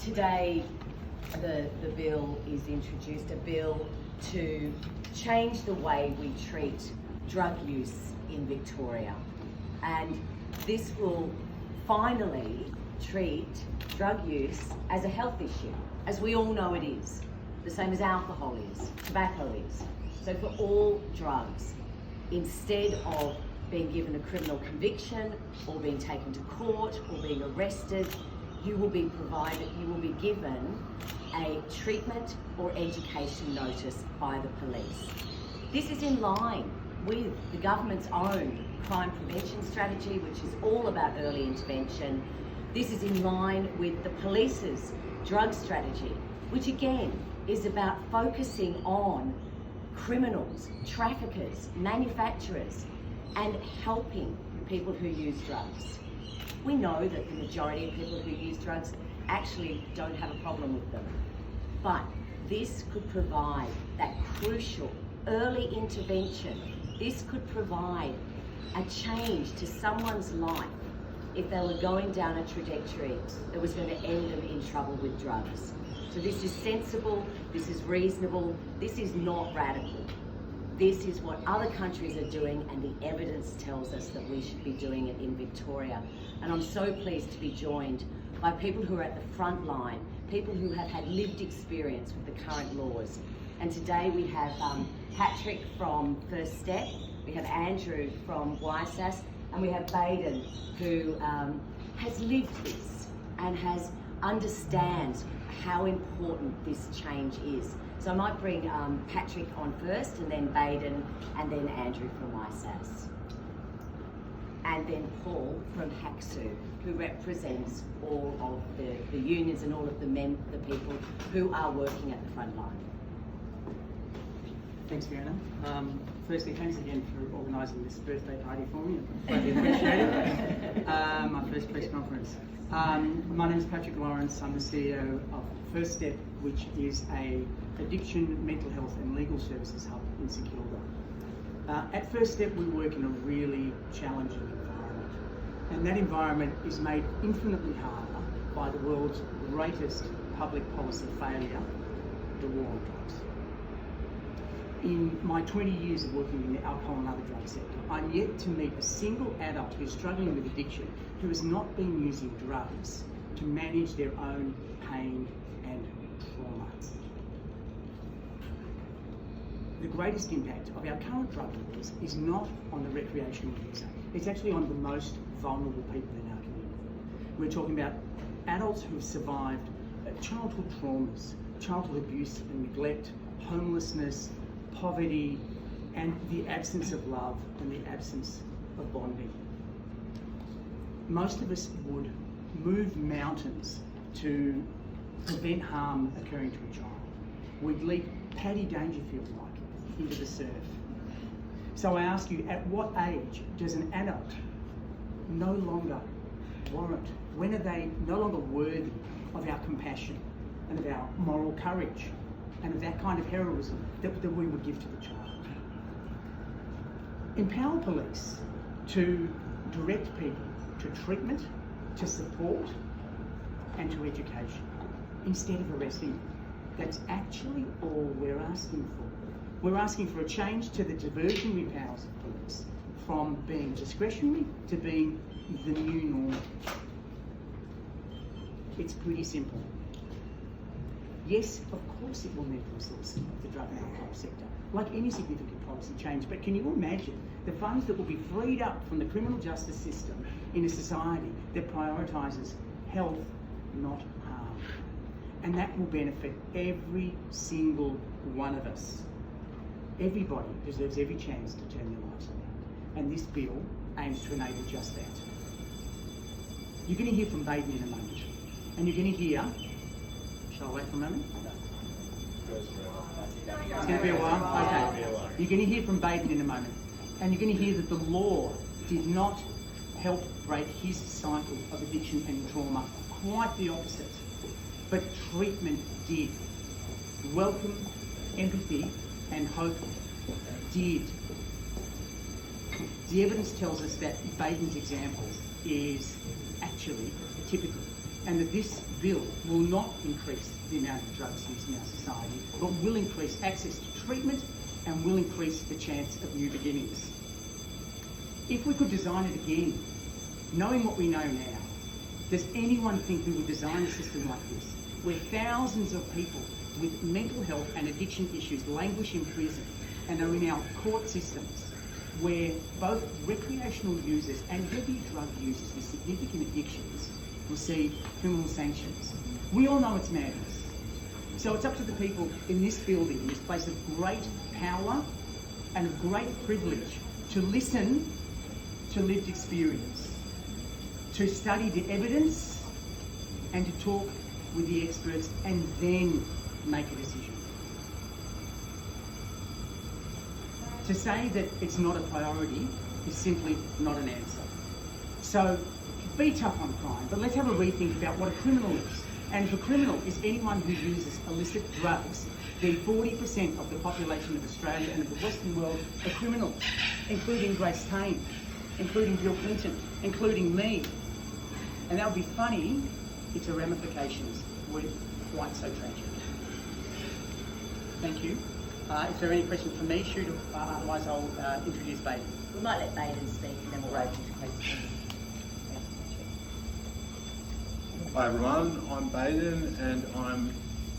Today, the bill is introduced, a bill to change the way we treat drug use in Victoria. And this will finally treat drug use as a health issue, as we all know it is, the same as alcohol is, tobacco is. So for all drugs, instead of being given a criminal conviction or being taken to court or being arrested, you will be given a treatment or education notice by the police. This is in line with the government's own crime prevention strategy, which is all about early intervention. This is in line with the police's drug strategy, which again is about focusing on criminals, traffickers, manufacturers, and helping people who use drugs. We know that the majority of people who use drugs actually don't have a problem with them. But this could provide that crucial early intervention. This could provide a change to someone's life if they were going down a trajectory that was going to end them in trouble with drugs. So this is sensible, this is reasonable, this is not radical. This is what other countries are doing, and the evidence tells us that we should be doing it in Victoria. And I'm so pleased to be joined by people who are at the front line, people who have had lived experience with the current laws. And today we have Patrick from First Step, we have Andrew from YSAS, and we have Baden, who has lived this and understands how important this change is. So I might bring Patrick on first, and then Baden, and then Andrew from YSAS. And then Paul from HACSU, who represents all of the unions and all of the people who are working at the front line. Thanks, Fiona. Firstly, thanks again for organising this birthday party for me. I greatly appreciate it. My first press conference. My name is Patrick Lawrence. I'm the CEO of First Step, which is a addiction, mental health and legal services hub in St Kilda. At First Step, we work in a really challenging environment, and that environment is made infinitely harder by the world's greatest public policy failure, the war on drugs. In my 20 years of working in the alcohol and other drug sector, I'm yet to meet a single adult who's struggling with addiction who has not been using drugs to manage their own pain and trauma. The greatest impact of our current drug laws is not on the recreational user, it's actually on the most vulnerable people in our community. We're talking about adults who've survived childhood traumas, childhood abuse and neglect, homelessness, poverty, and the absence of love and the absence of bonding. Most of us would move mountains to prevent harm occurring to a child. We'd leap Paddy Dangerfield-like into the surf. So I ask you, at what age does an adult no longer warrant, when are they no longer worthy of our compassion and of our moral courage and of that kind of heroism that we would give to the child? Empower police to direct people to treatment, to support and to education instead of arresting them. That's actually all we're asking for. We're asking for a change to the diversionary powers of police from being discretionary to being the new normal. It's pretty simple. Yes, of course it will need resourcing of the drug and alcohol sector, like any significant policy change, but can you imagine the funds that will be freed up from the criminal justice system in a society that prioritises health, not harm? And that will benefit every single one of us. Everybody deserves every chance to turn their lives around, and this bill aims to enable just that. You're going to hear from Baden in a moment, and you're going to hear... Shall I wait for a moment? It's going to be a while? Okay. You're going to hear from Baden in a moment, and you're going to hear that the law did not help break his cycle of addiction and trauma. Quite the opposite. But treatment did. Welcome, empathy, and hope did. The evidence tells us that Baden's example is actually typical. and that this bill will not increase the amount of drugs used in our society, but will increase access to treatment and will increase the chance of new beginnings. If we could design it again, knowing what we know now, does anyone think we would design a system like this, where thousands of people with mental health and addiction issues languish in prison and are in our court systems, where both recreational users and heavy drug users with significant addictions receive criminal sanctions? We all know it's madness. So it's up to the people in this building, this place of great power and of great privilege, to listen to lived experience, to study the evidence and to talk with the experts and then make a decision. To say that it's not a priority is simply not an answer. So be tough on crime, but let's have a rethink about what a criminal is. And if a criminal is anyone who uses illicit drugs, then 40% of the population of Australia and of the Western world are criminals, including Grace Tame, including Bill Clinton, including me. And that would be funny if the ramifications were quite so tragic. Thank you. If there are any questions for me, shoot. Otherwise, I'll introduce Baden. We might let Baden speak and then we'll open to questions. Hi everyone, I'm Baden and I'm